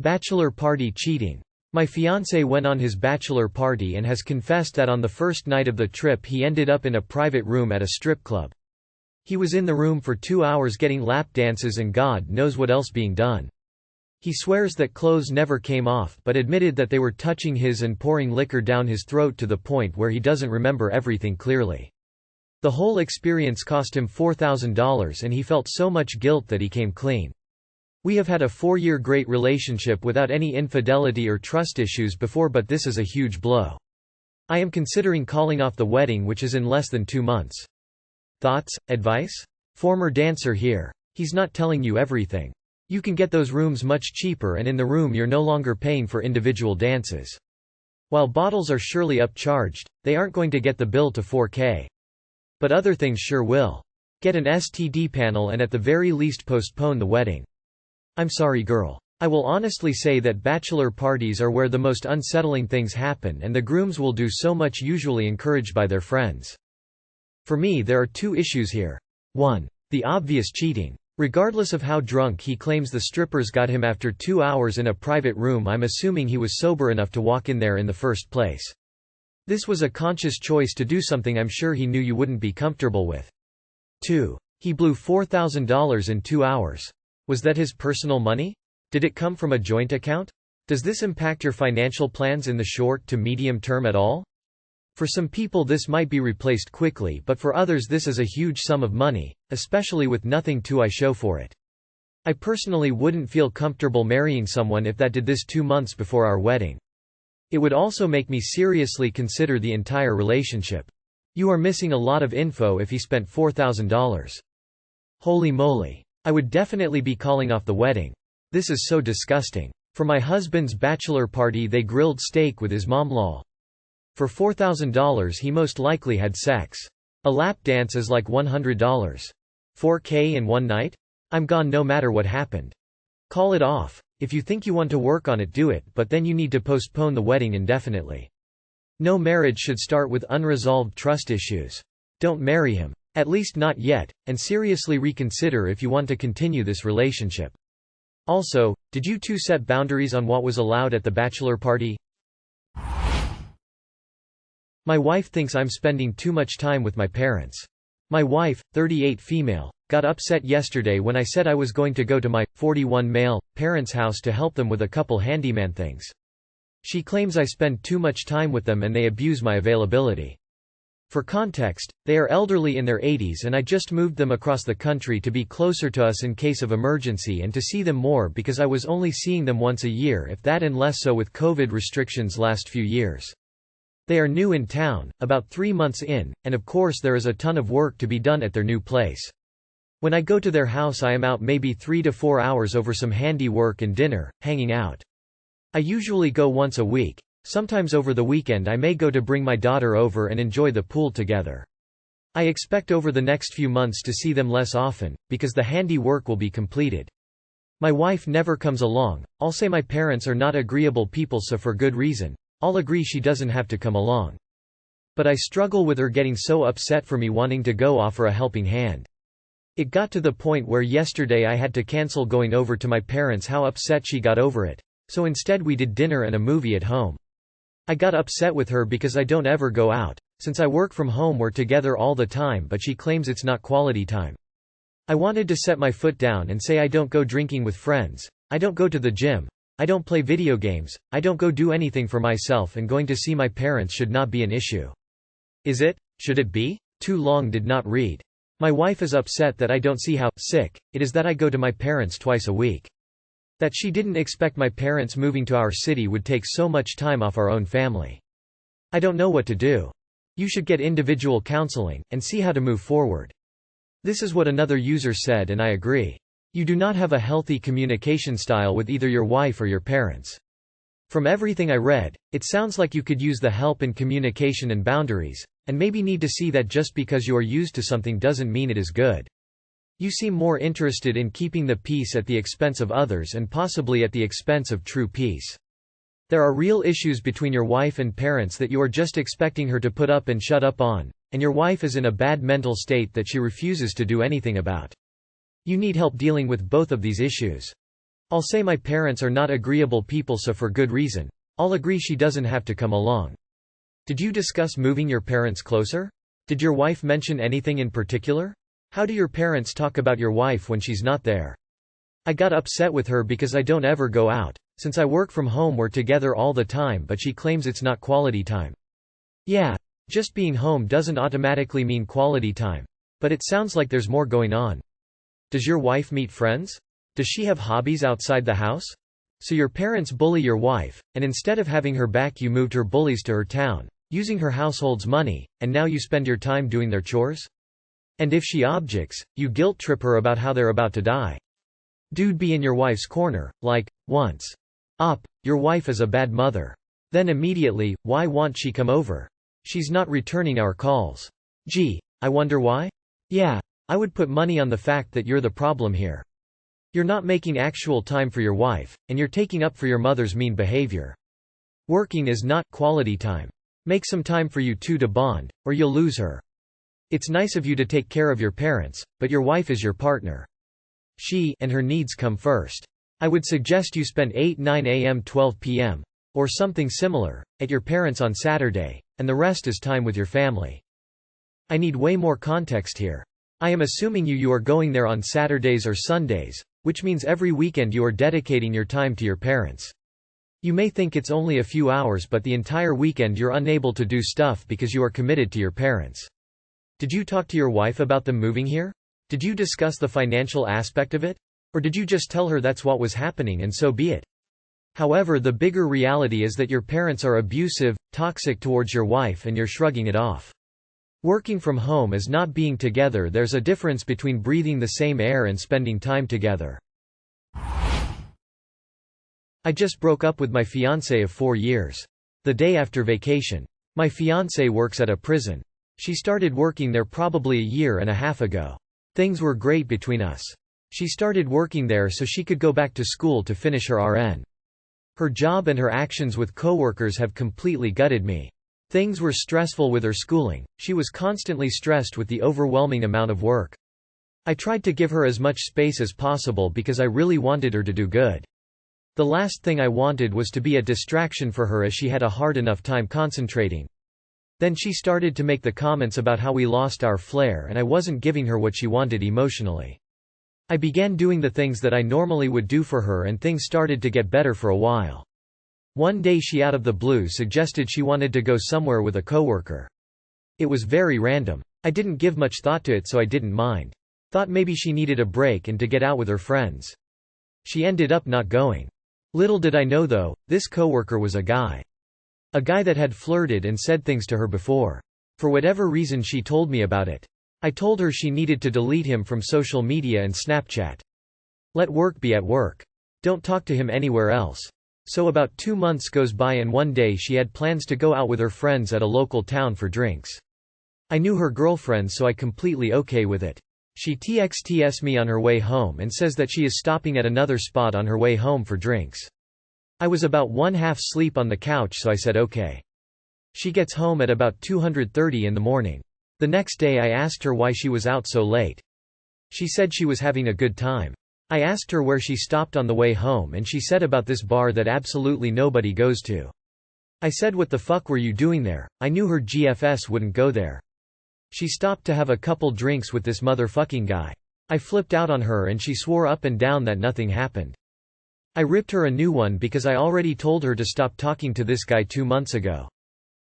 Bachelor party cheating. My fiancé went on his bachelor party and has confessed that on the first night of the trip he ended up in a private room at a strip club. He was in the room for 2 hours getting lap dances and God knows what else being done. He swears that clothes never came off but admitted that they were touching his and pouring liquor down his throat to the point where he doesn't remember everything clearly. The whole experience cost him $4,000 and he felt so much guilt that he came clean. We have had a 4-year great relationship without any infidelity or trust issues before, but this is a huge blow. I am considering calling off the wedding, which is in less than 2 months. Thoughts, advice? Former dancer here. He's not telling you everything. You can get those rooms much cheaper, and in the room you're no longer paying for individual dances. While bottles are surely upcharged, they aren't going to get the bill to $4K. But other things sure will. Get an STD panel and at the very least postpone the wedding. I'm sorry, girl. I will honestly say that bachelor parties are where the most unsettling things happen, and the grooms will do so much, usually encouraged by their friends. For me, there are 2 issues here. 1. The obvious cheating. Regardless of how drunk he claims the strippers got him after 2 hours in a private room, I'm assuming he was sober enough to walk in there in the first place. This was a conscious choice to do something I'm sure he knew you wouldn't be comfortable with. 2. He blew $4,000 in 2 hours. Was that his personal money? Did it come from a joint account? Does this impact your financial plans in the short to medium term at all? For some people this might be replaced quickly, but for others this is a huge sum of money, especially with nothing to show for it. I personally wouldn't feel comfortable marrying someone if that did this 2 months before our wedding. It would also make me seriously consider the entire relationship. You are missing a lot of info if he spent $4,000. Holy moly. I would definitely be calling off the wedding. This is so disgusting. For my husband's bachelor party they grilled steak with his mom. Lol. For $4,000 he most likely had sex. A lap dance is like $100. $4K in one night? I'm gone no matter what happened. Call it off. If you think you want to work on it, do it, but then you need to postpone the wedding indefinitely. No marriage should start with unresolved trust issues. Don't marry him. At least not yet, and seriously reconsider if you want to continue this relationship. Also, did you 2 set boundaries on what was allowed at the bachelor party? My wife thinks I'm spending too much time with my parents. My wife, 38 female, got upset yesterday when I said I was going to go to my 41 male parents' house to help them with a couple handyman things. She claims I spend too much time with them and they abuse my availability. For context, they are elderly in their 80s and I just moved them across the country to be closer to us in case of emergency and to see them more because I was only seeing them once a year, if that, and less so with COVID restrictions last few years. They are new in town, about 3 months in, and of course there is a ton of work to be done at their new place. When I go to their house I am out maybe 3 to 4 hours over some handy work and dinner, hanging out. I usually go once a week. Sometimes over the weekend I may go to bring my daughter over and enjoy the pool together. I expect over the next few months to see them less often, because the handy work will be completed. My wife never comes along. I'll say my parents are not agreeable people, so for good reason, I'll agree she doesn't have to come along. But I struggle with her getting so upset for me wanting to go offer a helping hand. It got to the point where yesterday I had to cancel going over to my parents'. How upset she got over it. So instead we did dinner and a movie at home. I got upset with her because I don't ever go out. Since I work from home we're together all the time, but she claims it's not quality time. I wanted to set my foot down and say I don't go drinking with friends, I don't go to the gym, I don't play video games, I don't go do anything for myself, and going to see my parents should not be an issue. Is it? Should it be? Too long did not read. My wife is upset that I don't see how sick it is that I go to my parents twice a week. That she didn't expect my parents moving to our city would take so much time off our own family. I don't know what to do. You should get individual counseling, and see how to move forward. This is what another user said, and I agree. You do not have a healthy communication style with either your wife or your parents. From everything I read, it sounds like you could use the help in communication and boundaries, and maybe need to see that just because you are used to something doesn't mean it is good. You seem more interested in keeping the peace at the expense of others, and possibly at the expense of true peace. There are real issues between your wife and parents that you are just expecting her to put up and shut up on, and your wife is in a bad mental state that she refuses to do anything about. You need help dealing with both of these issues. I'll say my parents are not agreeable people, so for good reason. I'll agree she doesn't have to come along. Did you discuss moving your parents closer? Did your wife mention anything in particular? How do your parents talk about your wife when she's not there? I got upset with her because I don't ever go out. Since I work from home we're together all the time, but she claims it's not quality time. Yeah, just being home doesn't automatically mean quality time. But it sounds like there's more going on. Does your wife meet friends? Does she have hobbies outside the house? So your parents bully your wife, and instead of having her back you moved her bullies to her town, using her household's money, and now you spend your time doing their chores? And if she objects, you guilt trip her about how they're about to die. Dude, be in your wife's corner, like, once. Your wife is a bad mother. Then immediately, why won't she come over? She's not returning our calls. Gee, I wonder why? Yeah, I would put money on the fact that you're the problem here. You're not making actual time for your wife, and you're taking up for your mother's mean behavior. Working is not quality time. Make some time for you two to bond, or you'll lose her. It's nice of you to take care of your parents, but your wife is your partner. She and her needs come first. I would suggest you spend 8-9 a.m. 12 p.m. or something similar at your parents' on Saturday, and the rest is time with your family. I need way more context here. I am assuming you are going there on Saturdays or Sundays, which means every weekend you are dedicating your time to your parents. You may think it's only a few hours, but the entire weekend you're unable to do stuff because you are committed to your parents. Did you talk to your wife about them moving here? Did you discuss the financial aspect of it? Or did you just tell her that's what was happening and so be it? However, the bigger reality is that your parents are abusive, toxic towards your wife, and you're shrugging it off. Working from home is not being together. There's a difference between breathing the same air and spending time together. I just broke up with my fiancé of 4 years. The day after vacation. My fiancé works at a prison. She started working there probably a year and a half ago. Things were great between us. She started working there so she could go back to school to finish her RN. Her job and her actions with coworkers have completely gutted me. Things were stressful with her schooling. She was constantly stressed with the overwhelming amount of work. I tried to give her as much space as possible because I really wanted her to do good. The last thing I wanted was to be a distraction for her as she had a hard enough time concentrating. Then she started to make the comments about how we lost our flair and I wasn't giving her what she wanted emotionally. I began doing the things that I normally would do for her and things started to get better for a while. One day she out of the blue suggested she wanted to go somewhere with a coworker. It was very random. I didn't give much thought to it so I didn't mind. Thought maybe she needed a break and to get out with her friends. She ended up not going. Little did I know though, this coworker was a guy. A guy that had flirted and said things to her before. For whatever reason she told me about it. I told her she needed to delete him from social media and Snapchat. Let work be at work. Don't talk to him anywhere else. So about 2 months goes by and one day she had plans to go out with her friends at a local town for drinks. I knew her girlfriend so I completely okay with it. She texts me on her way home and says that she is stopping at another spot on her way home for drinks. I was about one half asleep on the couch so I said okay. She gets home at about 2:30 in the morning. The next day I asked her why she was out so late. She said she was having a good time. I asked her where she stopped on the way home and she said about this bar that absolutely nobody goes to. I said what the fuck were you doing there? I knew her GFS wouldn't go there. She stopped to have a couple drinks with this motherfucking guy. I flipped out on her and she swore up and down that nothing happened. I ripped her a new one because I already told her to stop talking to this guy 2 months ago.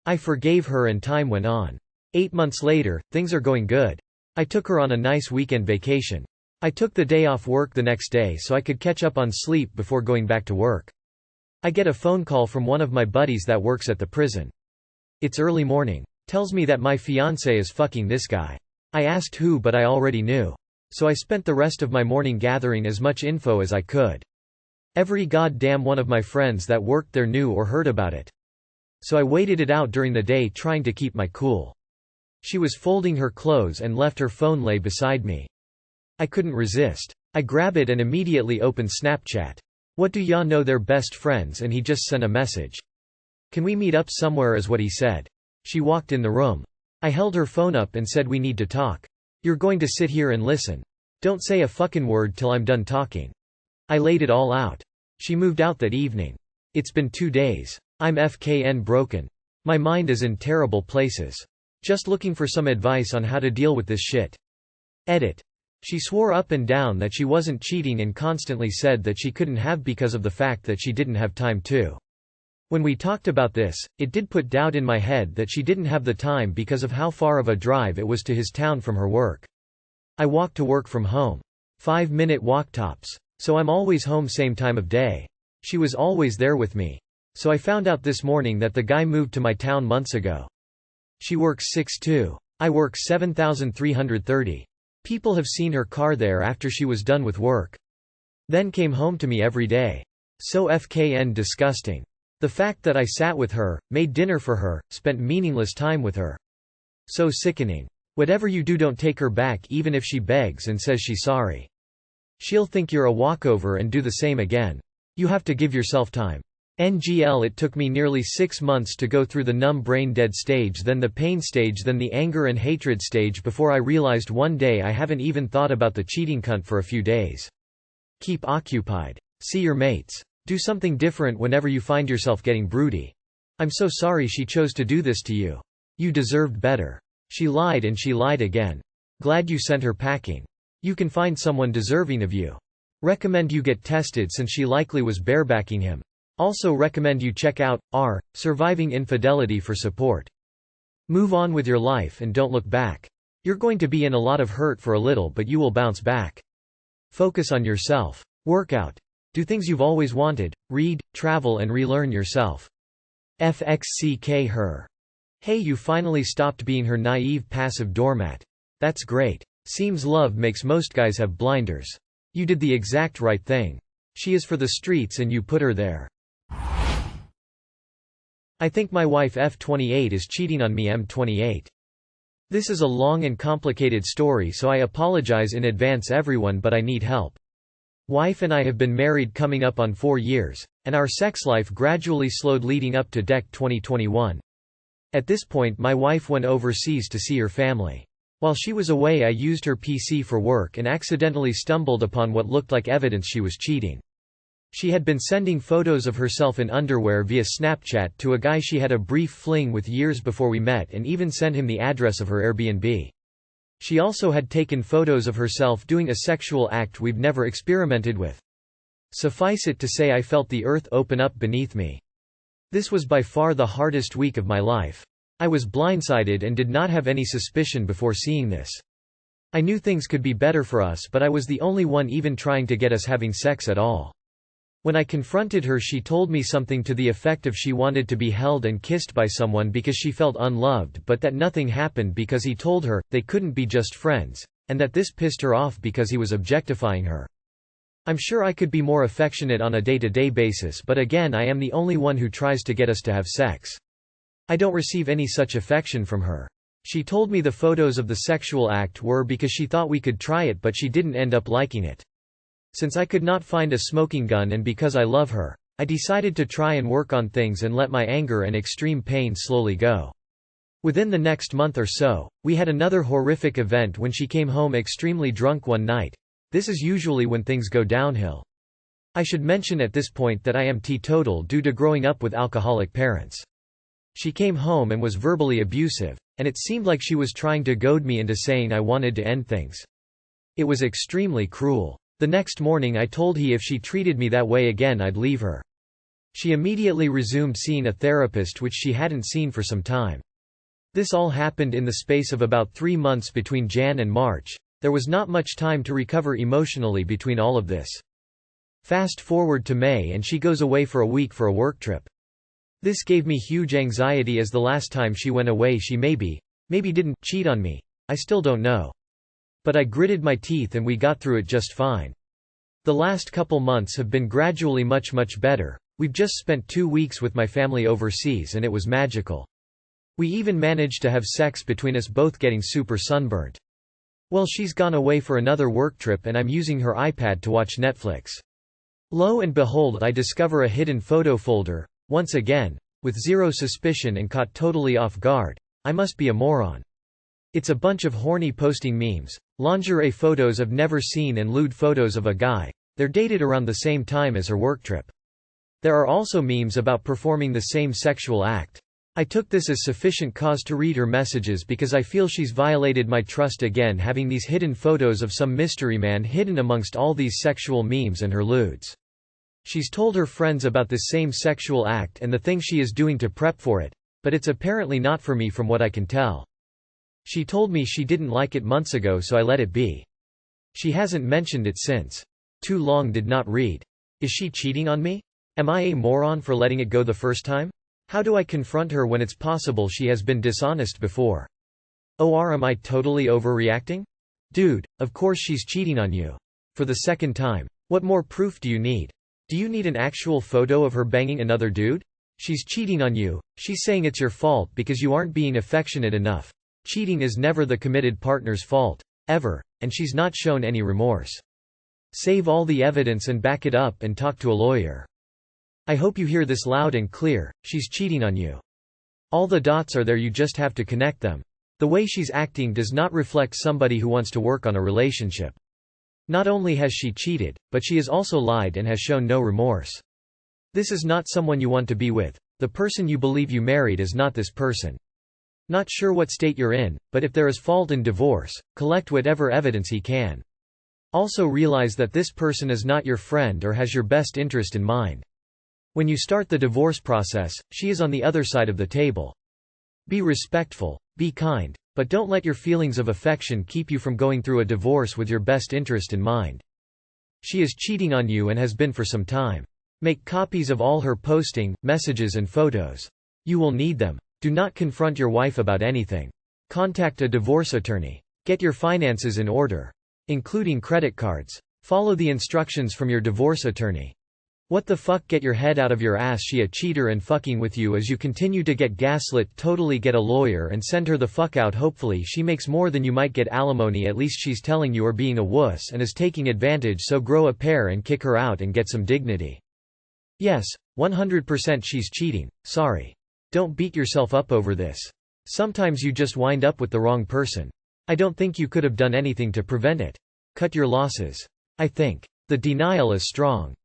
I forgave her and time went on. 8 months later, things are going good. I took her on a nice weekend vacation. I took the day off work the next day so I could catch up on sleep before going back to work. I get a phone call from one of my buddies that works at the prison. It's early morning. Tells me that my fiancé is fucking this guy. I asked who but I already knew. So I spent the rest of my morning gathering as much info as I could. Every goddamn one of my friends that worked there knew or heard about it. So I waited it out during the day trying to keep my cool. She was folding her clothes and left her phone lay beside me. I couldn't resist. I grab it and immediately open Snapchat. What do ya know, they're best friends, and he just sent a message. Can we meet up somewhere is what he said. She walked in the room. I held her phone up and said we need to talk. You're going to sit here and listen. Don't say a fucking word till I'm done talking. I laid it all out. She moved out that evening. It's been 2 days. I'm FKN broken. My mind is in terrible places. Just looking for some advice on how to deal with this shit. Edit. She swore up and down that she wasn't cheating and constantly said that she couldn't have because of the fact that she didn't have time to. When we talked about this, it did put doubt in my head that she didn't have the time because of how far of a drive it was to his town from her work. I walk to work from home. 5-minute walk tops. So I'm always home same time of day. She was always there with me. So I found out this morning that the guy moved to my town months ago. She works 6-2. I work 7,330. People have seen her car there after she was done with work. Then came home to me every day. So FKN disgusting. The fact that I sat with her, made dinner for her, spent meaningless time with her. So sickening. Whatever you do, don't take her back even if she begs and says she's sorry. She'll think you're a walkover and do the same again. You have to give yourself time. NGL. It took me nearly 6 months to go through the numb brain dead stage, then the pain stage, then the anger and hatred stage before I realized one day I haven't even thought about the cheating cunt for a few days. Keep occupied. See your mates. Do something different whenever you find yourself getting broody. I'm so sorry she chose to do this to you. You deserved better. She lied and she lied again. Glad you sent her packing. You can find someone deserving of you. Recommend you get tested since she likely was barebacking him. Also recommend you check out Surviving Infidelity for support. Move on with your life and don't look back. You're going to be in a lot of hurt for a little, but you will bounce back. Focus on yourself. Work out. Do things you've always wanted. Read, travel and relearn yourself. FXCK her. Hey, you finally stopped being her naive passive doormat. That's great. Seems love makes most guys have blinders. You did the exact right thing. She is for the streets and you put her there. I think my wife F28 is cheating on me M28. This is a long and complicated story, so I apologize in advance everyone, but I need help. Wife and I have been married coming up on 4 years, and our sex life gradually slowed leading up to DEC 2021. At this point my wife went overseas to see her family. While she was away I used her PC for work and accidentally stumbled upon what looked like evidence she was cheating. She had been sending photos of herself in underwear via Snapchat to a guy she had a brief fling with years before we met, and even sent him the address of her Airbnb. She also had taken photos of herself doing a sexual act we've never experimented with. Suffice it to say I felt the earth open up beneath me. This was by far the hardest week of my life. I was blindsided and did not have any suspicion before seeing this. I knew things could be better for us, but I was the only one even trying to get us having sex at all. When I confronted her, she told me something to the effect of she wanted to be held and kissed by someone because she felt unloved, but that nothing happened because he told her they couldn't be just friends, and that this pissed her off because he was objectifying her. I'm sure I could be more affectionate on a day-to-day basis, but again I am the only one who tries to get us to have sex. I don't receive any such affection from her. She told me the photos of the sexual act were because she thought we could try it, but she didn't end up liking it. Since I could not find a smoking gun and because I love her, I decided to try and work on things and let my anger and extreme pain slowly go. Within the next month or so, we had another horrific event when she came home extremely drunk one night. This is usually when things go downhill. I should mention at this point that I am teetotal due to growing up with alcoholic parents. She came home and was verbally abusive, and it seemed like she was trying to goad me into saying I wanted to end things. It was extremely cruel. The next morning I told her if she treated me that way again I'd leave her. She immediately resumed seeing a therapist, which she hadn't seen for some time. This all happened in the space of about 3 months between Jan and March. There was not much time to recover emotionally between all of this. Fast forward to May and she goes away for a week for a work trip. This gave me huge anxiety, as the last time she went away she maybe didn't cheat on me. I still don't know. But I gritted my teeth and we got through it just fine. The last couple months have been gradually much better. We've just spent 2 weeks with my family overseas and it was magical. We even managed to have sex between us both, getting super sunburnt. Well, she's gone away for another work trip and I'm using her iPad to watch Netflix. Lo and behold, I discover a hidden photo folder, once again, with zero suspicion and caught totally off guard. I must be a moron. It's a bunch of horny posting memes, lingerie photos I've never seen and lewd photos of a guy. They're dated around the same time as her work trip. There are also memes about performing the same sexual act. I took this as sufficient cause to read her messages because I feel she's violated my trust again, having these hidden photos of some mystery man hidden amongst all these sexual memes and her lewds. She's told her friends about this same sexual act and the things she is doing to prep for it, but it's apparently not for me from what I can tell. She told me she didn't like it months ago, so I let it be. She hasn't mentioned it since. Too long did not read. Is she cheating on me? Am I a moron for letting it go the first time? How do I confront her when it's possible she has been dishonest before? Or am I totally overreacting? Dude, of course she's cheating on you. For the second time. What more proof do you need? Do you need an actual photo of her banging another dude? She's cheating on you. She's saying it's your fault because you aren't being affectionate enough. Cheating is never the committed partner's fault. Ever. And she's not shown any remorse. Save all the evidence and back it up and talk to a lawyer. I hope you hear this loud and clear. She's cheating on you. All the dots are there, you just have to connect them. The way she's acting does not reflect somebody who wants to work on a relationship. Not only has she cheated, but she has also lied and has shown no remorse. This is not someone you want to be with. The person you believe you married is not this person. Not sure what state you're in, but if there is fault in divorce, collect whatever evidence he can. Also realize that this person is not your friend or has your best interest in mind. When you start the divorce process, she is on the other side of the table. Be respectful, be kind, but don't let your feelings of affection keep you from going through a divorce with your best interest in mind. She is cheating on you and has been for some time. Make copies of all her posting, messages and photos. You will need them. Do not confront your wife about anything. Contact a divorce attorney. Get your finances in order, including credit cards. Follow the instructions from your divorce attorney. What the fuck, get your head out of your ass. She a cheater and fucking with you as you continue to get gaslit. Totally get a lawyer and send her the fuck out. Hopefully she makes more than you might get alimony. At least she's telling you are being a wuss and is taking advantage, so grow a pair and kick her out and get some dignity. Yes, 100% she's cheating. Sorry. Don't beat yourself up over this. Sometimes you just wind up with the wrong person. I don't think you could have done anything to prevent it. Cut your losses. I think. The denial is strong.